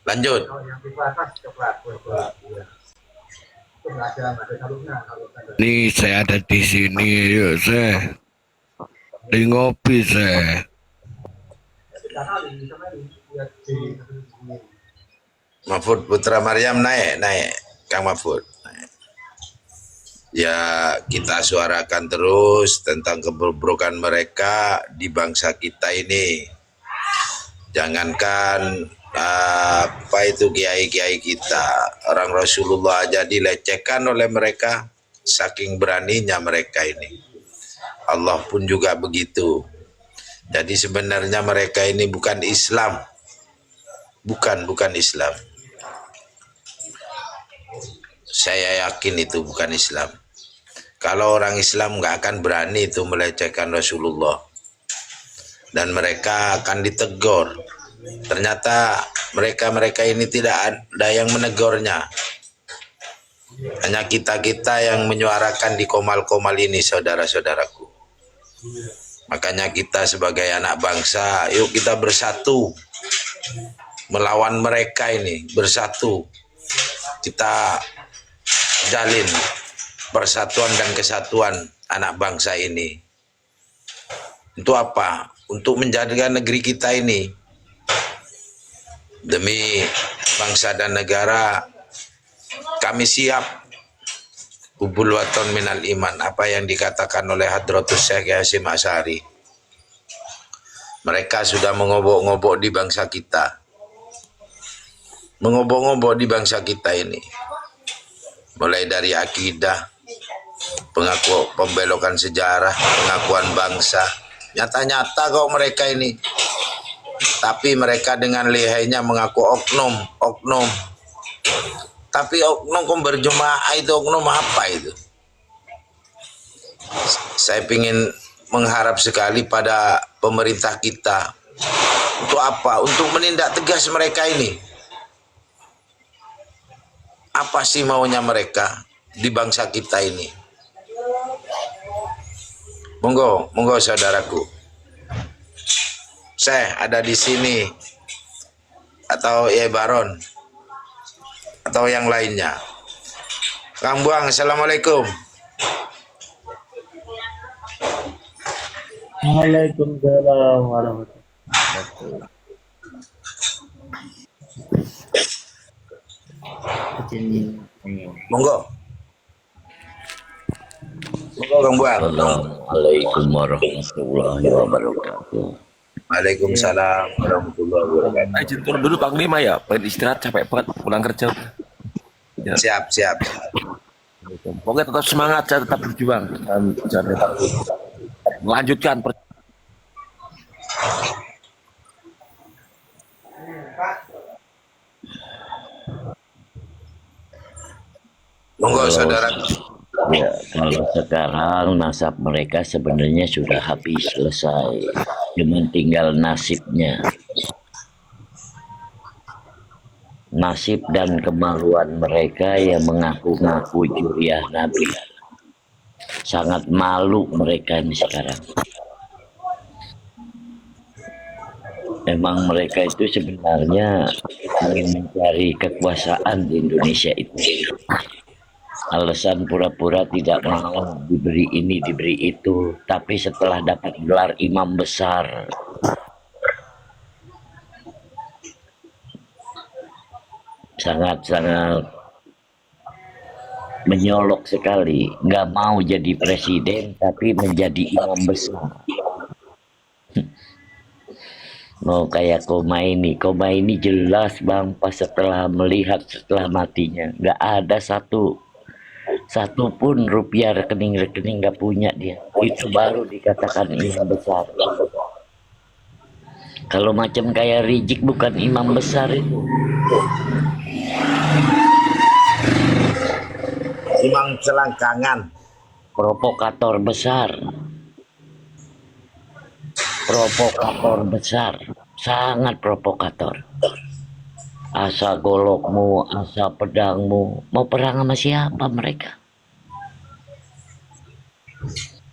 Lanjut. Nih saya ada di sini, yuk saya di ngopi saya. Mahfud Putra Maryam naik Kang Mahfud. Ya, kita suarakan terus tentang kebobrokan mereka di bangsa kita ini. Jangankan apa itu kiai-kiai kita, orang Rasulullah aja dilecehkan oleh mereka, saking beraninya mereka ini. Allah pun juga begitu. Jadi sebenarnya mereka ini bukan Islam, bukan Islam. Saya yakin itu bukan Islam. Kalau orang Islam nggak akan berani itu melecehkan Rasulullah, dan mereka akan ditegur. Ternyata mereka ini tidak ada yang menegurnya. Hanya kita-kita yang menyuarakan di komal-komal ini, saudara-saudaraku. Makanya kita sebagai anak bangsa, yuk kita bersatu melawan mereka ini, bersatu. Kita jalin persatuan dan kesatuan anak bangsa ini. Untuk apa? Untuk menjaga negeri kita ini. Demi bangsa dan negara, kami siap. Hubul waton minal iman, apa yang dikatakan oleh Hadratus Syekh Hasyim Asy'ari. Mereka sudah mengobok-ngobok di bangsa kita. Mengobok-ngobok di bangsa kita ini. Mulai dari akidah, pembelokan sejarah, pengakuan bangsa. Nyata-nyata kok mereka ini. Tapi mereka dengan lihainya mengaku oknum. Tapi oknum kok berjemaah itu oknum apa itu? Saya ingin mengharap sekali pada pemerintah kita. Untuk apa? Untuk menindak tegas mereka ini. Apa sih maunya mereka di bangsa kita ini? Monggo saudaraku. Saya ada di sini, atau ya Baron, atau yang lainnya. Kang Buang, assalamualaikum. Waalaikumsalam warahmatullahi wabarakatuh. Monggo Kang Buang. Assalamualaikum warahmatullahi wabarakatuh. Waalaikumsalam warahmatullahi wabarakatuh. Izin turun dulu Panglima ya, pengen istirahat capek banget pulang kerja. Ya. Siap. Pokoknya tetap semangat, saya tetap berjuang dan tetap melanjutkan. Monggo saudara. Ya, kalau sekarang nasab mereka sebenarnya sudah habis selesai, cuman tinggal nasibnya. Nasib dan kemaluan mereka yang mengaku-ngaku juriah Nabi. Sangat malu mereka ini sekarang. Memang mereka itu sebenarnya ingin mencari kekuasaan di Indonesia itu. Alasan pura-pura tidak mau diberi ini, diberi itu. Tapi setelah dapat gelar imam besar, sangat-sangat menyolok sekali. Nggak mau jadi presiden, tapi menjadi imam besar. Mau kayak Khomeini jelas bang, pas setelah melihat setelah matinya nggak ada satu pun rupiah rekening nggak punya dia. Itu baru dikatakan imam besar. Kalau macam kayak Rizik bukan imam besar itu. Imam selangkangan. Provokator besar. Sangat provokator. Asa golokmu, asa pedangmu, mau perang sama siapa mereka?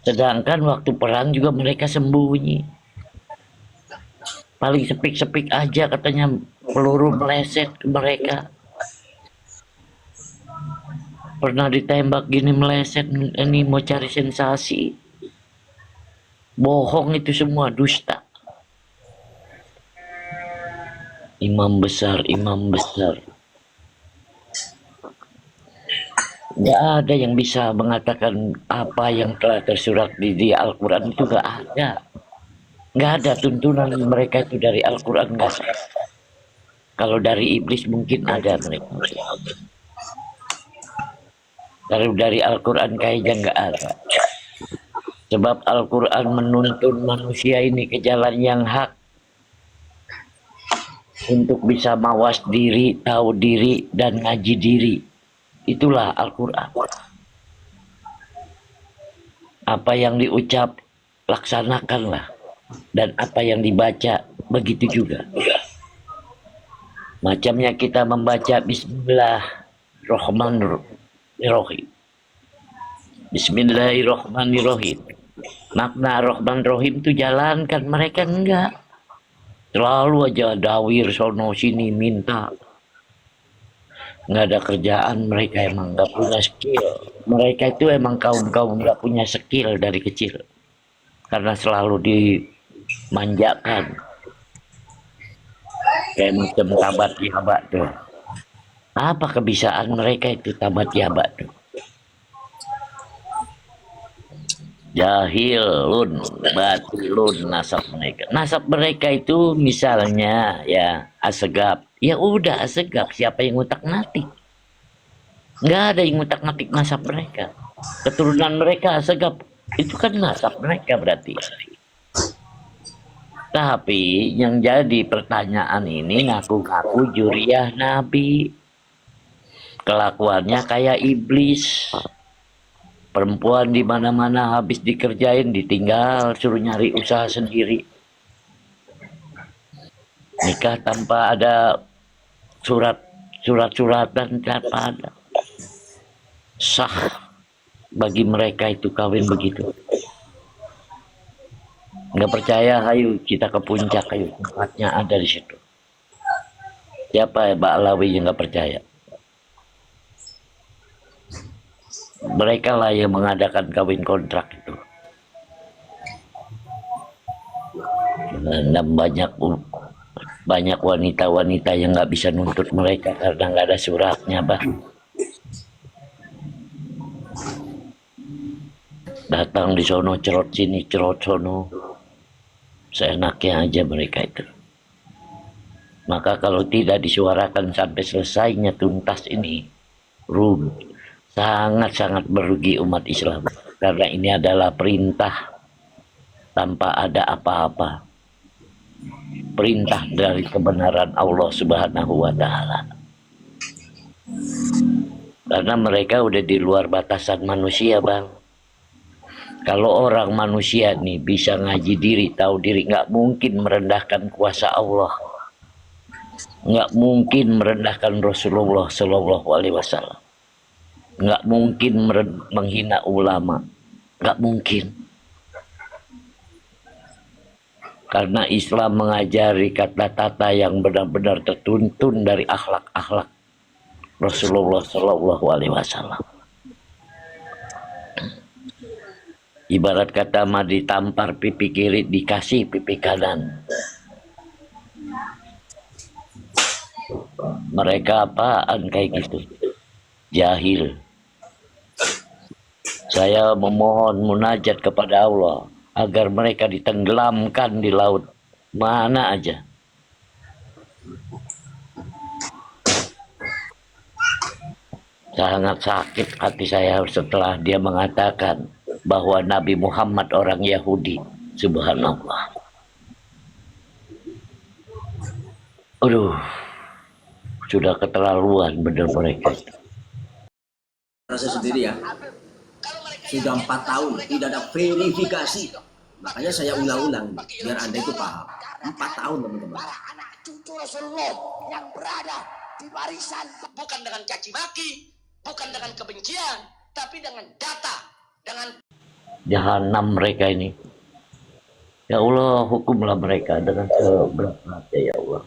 Sedangkan waktu perang juga mereka sembunyi. Paling sepik-sepik aja katanya peluru meleset ke mereka. Pernah ditembak gini meleset, ini mau cari sensasi. Bohong itu semua, dusta. Imam besar, imam besar. Nggak ada yang bisa mengatakan apa yang telah tersurat di Al-Quran itu nggak ada. Nggak ada tuntunan mereka itu dari Al-Quran, nggak ada. Kalau dari iblis mungkin ada mereka. Kalau dari Al-Quran kayaknya nggak ada. Sebab Al-Quran menuntun manusia ini ke jalan yang hak. Untuk bisa mawas diri, tahu diri, dan ngaji diri. Itulah Al-Quran. Apa yang diucap, laksanakanlah. Dan apa yang dibaca, begitu juga. Macamnya kita membaca Bismillahirrahmanirrahim. Bismillahirrahmanirrahim. Makna Rahman Rahim itu jalankan, mereka enggak. Selalu aja dawir sono sini minta. Nggak ada kerjaan, mereka emang nggak punya skill. Mereka itu emang kaum-kaum nggak punya skill dari kecil. Karena selalu dimanjakan. Kayak macam tabat yabak tuh. Apa kebisaan mereka itu tabat yabak tuh? Jahilun, batilun nasab mereka. Nasab mereka itu misalnya ya Asegaf. Ya udah Asegaf, siapa yang ngutak-ngatik? Nggak ada yang ngutak-ngatik nasab mereka. Keturunan mereka Asegaf. Itu kan nasab mereka berarti. Tapi yang jadi pertanyaan ini ngaku-ngaku juriyah Nabi. Kelakuannya kayak iblis. Perempuan di mana-mana habis dikerjain ditinggal, suruh nyari usaha sendiri. Nikah tanpa ada surat-suratan, tanpa ada. Sah bagi mereka itu kawin begitu. Nggak percaya, ayo kita ke puncak, ayo tempatnya ada di situ. Siapa ya Mbak Alawi yang nggak percaya? Mereka lah yang mengadakan kawin kontrak itu. Dan banyak wanita-wanita yang nggak bisa nuntut mereka karena nggak ada suratnya, Bang. Datang di sono cerot sini, cerot sono. Seenaknya aja mereka itu. Maka kalau tidak disuarakan sampai selesainya tuntas ini, rugi. Sangat-sangat merugi umat Islam. Karena ini adalah perintah tanpa ada apa-apa. Perintah dari kebenaran Allah Subhanahu wa Ta'ala. Karena mereka udah di luar batasan manusia, Bang. Kalau orang manusia nih bisa ngaji diri, tahu diri, nggak mungkin merendahkan kuasa Allah. Nggak mungkin merendahkan Rasulullah Sallallahu Alaihi Wasallam. Nggak mungkin menghina ulama, nggak mungkin. Karena Islam mengajari kata-kata yang benar-benar tertuntun dari akhlak-akhlak Rasulullah Sallallahu Alaihi Wasallam. Ibarat kata mah ditampar pipi kiri, dikasih pipi kanan. Mereka apaan kayak gitu? Jahil. Saya memohon munajat kepada Allah agar mereka ditenggelamkan di laut mana aja. Sangat sakit hati saya setelah dia mengatakan bahwa Nabi Muhammad orang Yahudi. Subhanallah. Aduh, sudah keterlaluan benar mereka. Saya sendiri ya, sudah 4 tahun tidak ada verifikasi, makanya saya ulang-ulang biar Anda itu paham. 4 tahun teman-teman. Anak cucu Rasulullah yang berada di barisan, bukan dengan caci maki, bukan dengan kebencian, tapi dengan data, dengan Jahanam mereka ini. Ya Allah, hukumlah mereka dengan seberat-beratnya ya Allah.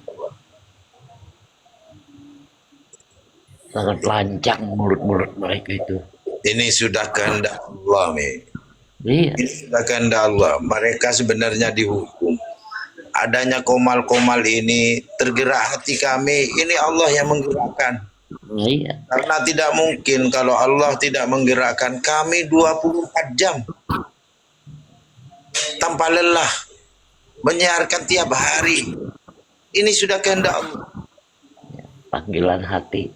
Sangat lancang mulut-mulut mereka itu. Ini sudah kehendak Allah, Mi. Iya, Ini sudah kehendak Allah. Mereka sebenarnya dihukum. Adanya komal-komal ini tergerak hati kami. Ini Allah yang menggerakkan. iya. Karena tidak mungkin kalau Allah tidak menggerakkan kami 24 jam tanpa lelah menyiarkan tiap hari. Ini sudah kehendak Allah. Panggilan hati.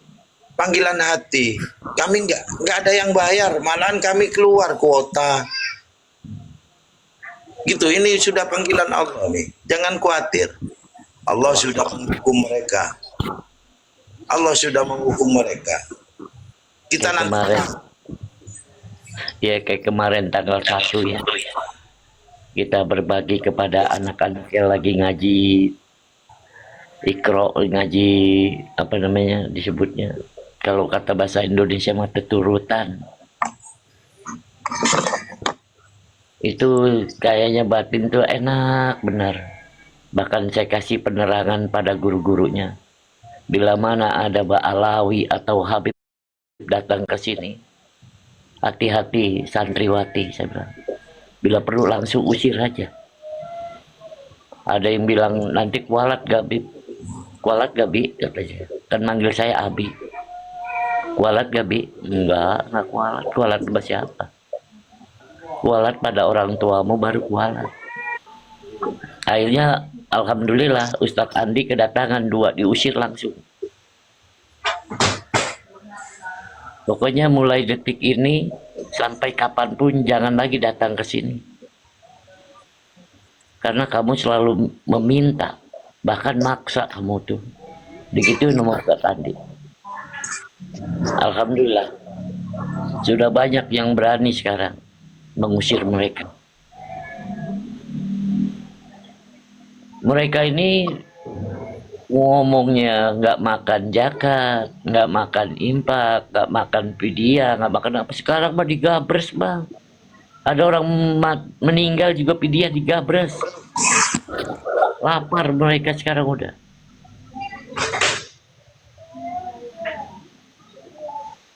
Panggilan hati. Kami nggak ada yang bayar, malahan kami keluar kuota. Gitu, ini sudah panggilan Allah nih. Jangan khawatir. Allah sudah menghukum mereka. Allah sudah menghukum mereka. Kita Kayak nanti kemarin. Ya kayak kemarin tanggal 1 ya. Kita berbagi kepada anak-anak yang lagi ngaji Iqra, ngaji apa namanya disebutnya, kalau kata bahasa Indonesia mah turutan. Itu kayaknya batin tuh enak benar. Bahkan saya kasih penerangan pada guru-gurunya. Bila mana ada Mbak Alawi atau Habib datang ke sini, hati-hati santriwati, saya bilang. Bila perlu langsung usir aja. Ada yang bilang nanti kualat gak Bib? Kualat gak Bi? Katanya. Kan manggil saya Abi. Kualat gak Bi? Enggak kualat. Kualat sama siapa? Kualat pada orang tuamu baru kualat. Akhirnya alhamdulillah Ustadz Andi kedatangan 2, diusir langsung. Pokoknya mulai detik ini sampai kapanpun jangan lagi datang ke sini. Karena kamu selalu meminta, bahkan maksa kamu tuh. Begitu nomor Ustadz Andi. Alhamdulillah sudah banyak yang berani sekarang mengusir mereka. Mereka ini ngomongnya nggak makan zakat, nggak makan infak, nggak makan fidyah, nggak makan apa. Sekarang mah digabres bang. Ada orang meninggal juga fidyah digabres. Lapar mereka sekarang udah.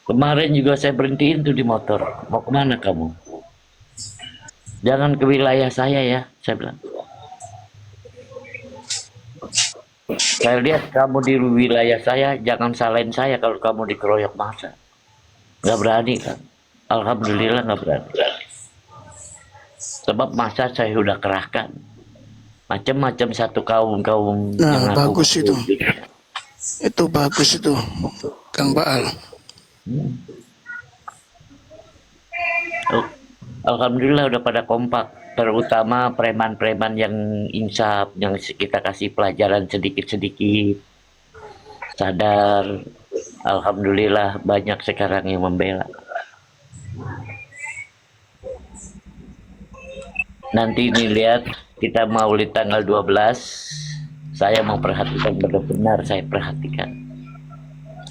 Kemarin juga saya berhentiin tuh di motor. Mau kemana kamu? Jangan ke wilayah saya ya, saya bilang. Saya lihat kamu di wilayah saya, jangan salahin saya kalau kamu dikeroyok massa. Nggak berani kan? Alhamdulillah nggak berani. Sebab massa saya sudah kerahkan. Macam-macam satu kaum-kaum. Nah, bagus itu. Itu bagus itu, Kang Baal. Oh, alhamdulillah udah pada kompak, terutama preman-preman yang insaf, yang kita kasih pelajaran sedikit-sedikit sadar. Alhamdulillah banyak sekarang yang membela. Nanti ini lihat kita maulid tanggal 12, saya mau perhatikan benar-benar, saya perhatikan.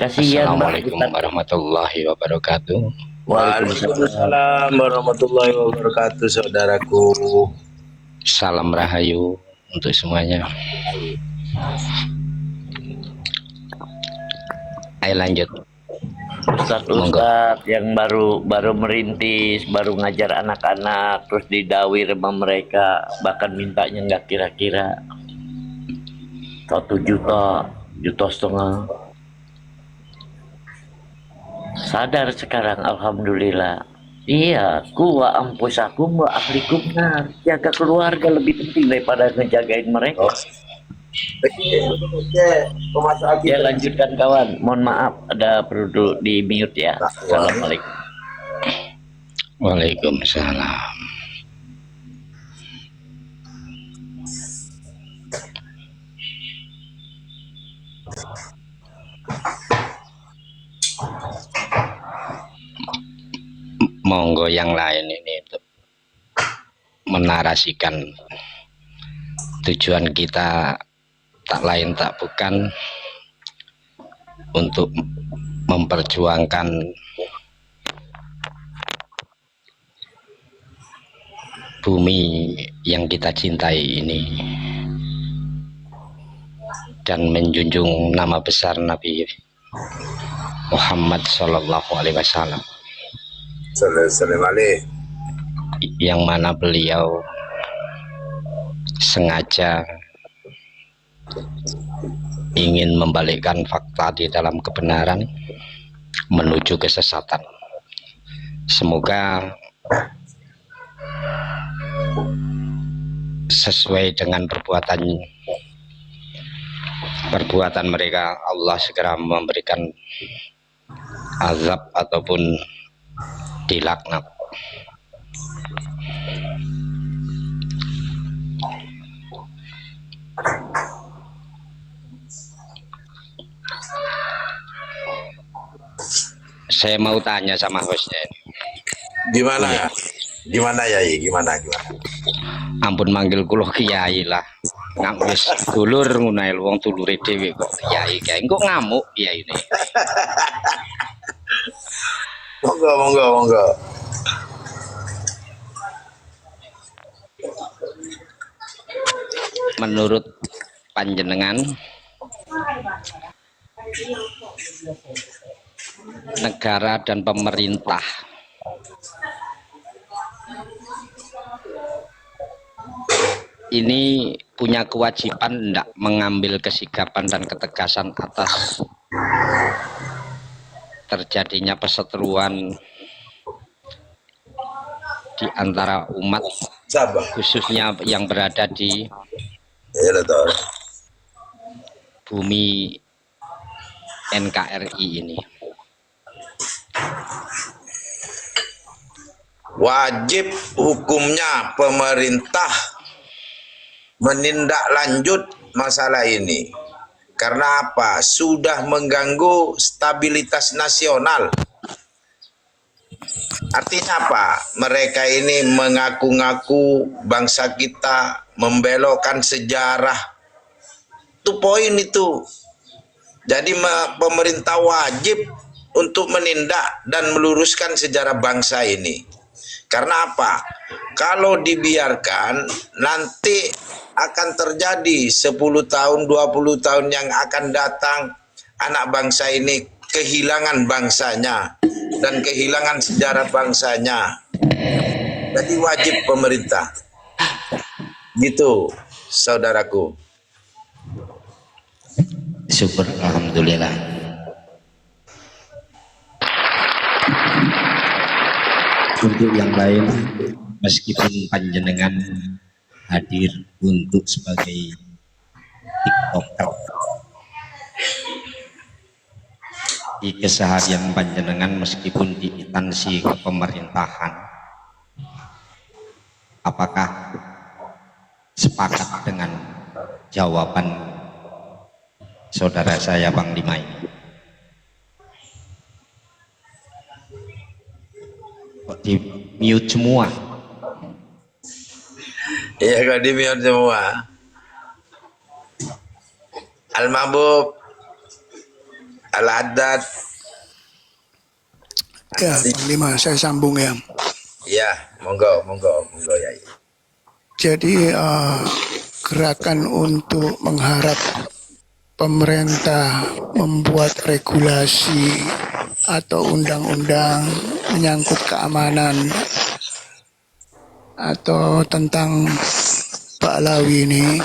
Kasihan Assalamualaikum warahmatullahi wabarakatuh. Waalaikumsalam warahmatullahi wabarakatuh, saudaraku. Salam rahayu untuk semuanya. Ayo lanjut. Ustadz yang baru merintis, baru ngajar anak-anak, terus didawir sama mereka, bahkan mintanya nggak kira-kira 1 juta, 1,5 juta. Sadar sekarang alhamdulillah. Iya, kuwa ampusakum wa ahlikum nar. Jaga keluarga lebih penting daripada ngejagain mereka. Ya lanjutkan kawan. Mohon maaf ada perlu di mute ya. Assalamualaikum. Waalaikumsalam. Monggo yang lain ini untuk menarasikan tujuan kita tak lain tak bukan untuk memperjuangkan bumi yang kita cintai ini dan menjunjung nama besar Nabi Muhammad Sallallahu Alaihi Wasallam, yang mana beliau sengaja ingin membalikkan fakta di dalam kebenaran menuju kesesatan. Semoga sesuai dengan perbuatan mereka, Allah segera memberikan azab ataupun dilaknat. Saya mau tanya sama hostnya ini. Gimana ya? Gimana ya? Gimana? Ampun manggil kulo kiai lah. Ngamuk wis dulur ngono ae wong dulure dhewe kok kiai kok ngamuk kiai ini. Monggo. Menurut panjenengan, negara dan pemerintah ini punya kewajiban tidak mengambil kesikapan dan ketegasan atas terjadinya perseteruan di antara umat, khususnya yang berada di bumi NKRI ini. Wajib hukumnya pemerintah menindaklanjut masalah ini. Karena apa? Sudah mengganggu stabilitas nasional. Artinya apa? Mereka ini mengaku-ngaku bangsa kita, membelokkan sejarah. Itu poin itu. Jadi pemerintah wajib untuk menindak dan meluruskan sejarah bangsa ini. Karena apa? Kalau dibiarkan, nanti akan terjadi 10 tahun, 20 tahun yang akan datang, anak bangsa ini kehilangan bangsanya dan kehilangan sejarah bangsanya. Jadi wajib pemerintah. Gitu, saudaraku. Syukur, alhamdulillah. Untuk yang lain, meskipun panjenengan hadir untuk sebagai TikToker, di keseharian panjenengan meskipun di instansi kepemerintahan, apakah sepakat dengan jawaban saudara saya Bang Lima ini? Kok di mute semua? Iya, kok di mute semua. Al-Mabub, Al-Haddad. Ya, Bang Lima, saya sambung ya. Iya, monggo ya. Jadi gerakan untuk mengharap pemerintah membuat regulasi atau undang-undang menyangkut keamanan atau tentang Pahlawi ini,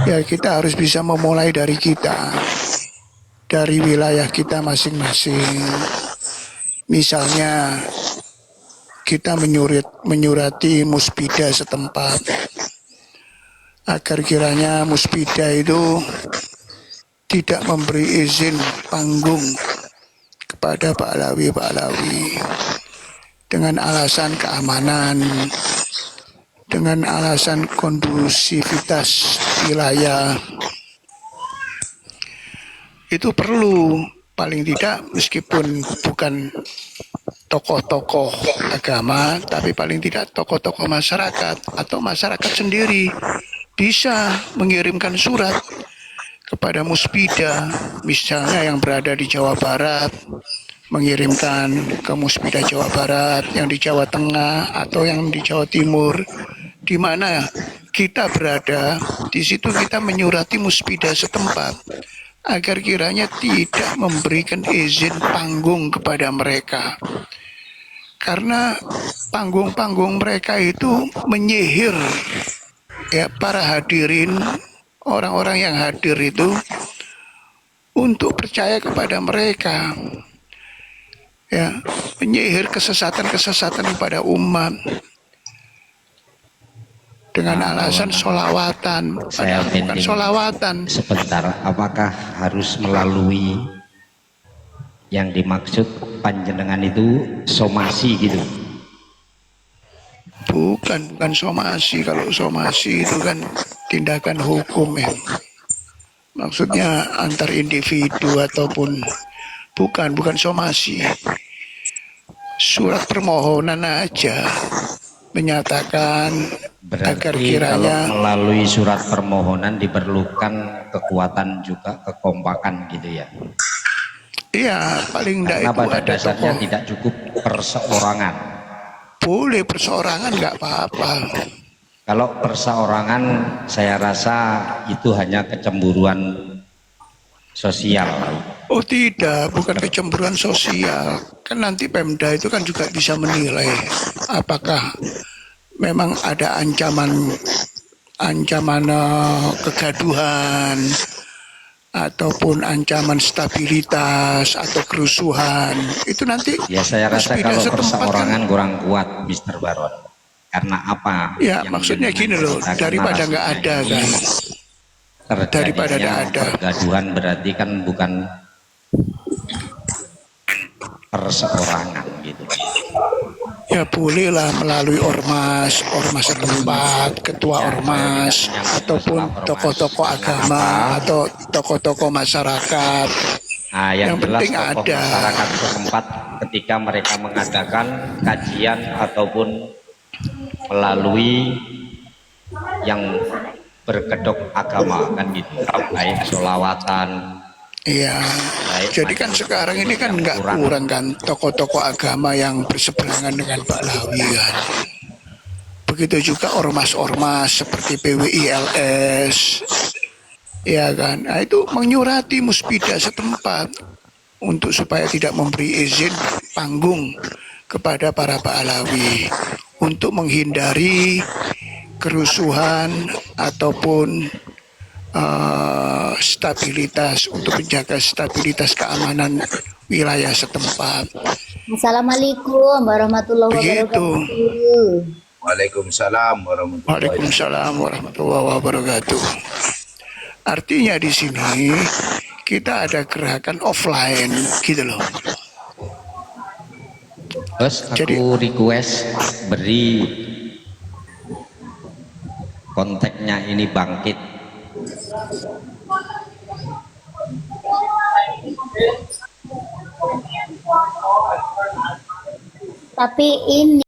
ya kita harus bisa memulai dari kita, dari wilayah kita masing-masing. Misalnya kita menyurati muspida setempat agar kiranya muspida itu tidak memberi izin panggung kepada Pahlawi dengan alasan keamanan, dengan alasan kondusivitas wilayah. Itu perlu, paling tidak meskipun bukan tokoh-tokoh agama, tapi paling tidak tokoh-tokoh masyarakat atau masyarakat sendiri bisa mengirimkan surat kepada muspida, misalnya yang berada di Jawa Barat, mengirimkan ke Musbida Jawa Barat, yang di Jawa Tengah atau yang di Jawa Timur, di mana kita berada, di situ kita menyurati Musbida setempat agar kiranya tidak memberikan izin panggung kepada mereka. Karena panggung-panggung mereka itu menyihir ya para hadirin, orang-orang yang hadir itu untuk percaya kepada mereka, ya, menyihir kesesatan-kesesatan kepada umat dengan alasan solawatan, Saya padahal bukan pending solawatan. sebentar, apakah harus melalui yang dimaksud panjenengan itu somasi gitu? Bukan somasi. Kalau somasi itu kan tindakan hukum ya. Maksudnya antar individu ataupun bukan somasi. Surat permohonan aja menyatakan agar Berarti kalau kiranya melalui surat permohonan diperlukan kekuatan juga, kekompakan gitu ya? iya paling tidak Karena itu pada ada dasarnya tokoh. tidak cukup perseorangan. Boleh perseorangan nggak apa-apa. Kalau perseorangan saya rasa itu hanya kecemburuan sosial. Oh tidak, bukan kecemburuan sosial. Kan nanti Pemda itu kan juga bisa menilai apakah memang ada ancaman kegaduhan ataupun ancaman stabilitas atau kerusuhan. Itu nanti Ya saya rasa Musbida kalau setempat kan. perseorangan kurang kuat, Mr. Baron. Karena apa? Ya Yang maksudnya gini loh, menceritakan daripada nggak narasinya ada ini, kan. Daripada terjadinya nggak ada. pergaduhan berarti kan bukan perseorangan gitu. Ya bolehlah melalui ormas setempat, ketua ormas, ataupun tokoh-tokoh agama atau tokoh-tokoh masyarakat. Nah, yang Yang jelas penting tokoh ada. masyarakat setempat ketika mereka mengadakan kajian ataupun melalui yang berkedok agama kan gitu, baik sholawatan. Iya, jadi kan sekarang ini kan nggak kurang kan tokoh-tokoh agama yang berseberangan dengan Pahlawi kan. Begitu juga ormas-ormas seperti PWILS, ya kan. Nah, itu menyurati Musbida setempat untuk supaya tidak memberi izin panggung kepada para Pahlawi untuk menghindari kerusuhan ataupun stabilitas, untuk menjaga stabilitas keamanan wilayah setempat. Assalamualaikum warahmatullahi Begitu. wabarakatuh. Waalaikumsalam warahmatullahi Waalaikumsalam warahmatullahi wabarakatuh. Artinya di sini kita ada gerakan offline gitu loh. Terus Jadi- aku request beri kontaknya ini Bangkit. Tapi ini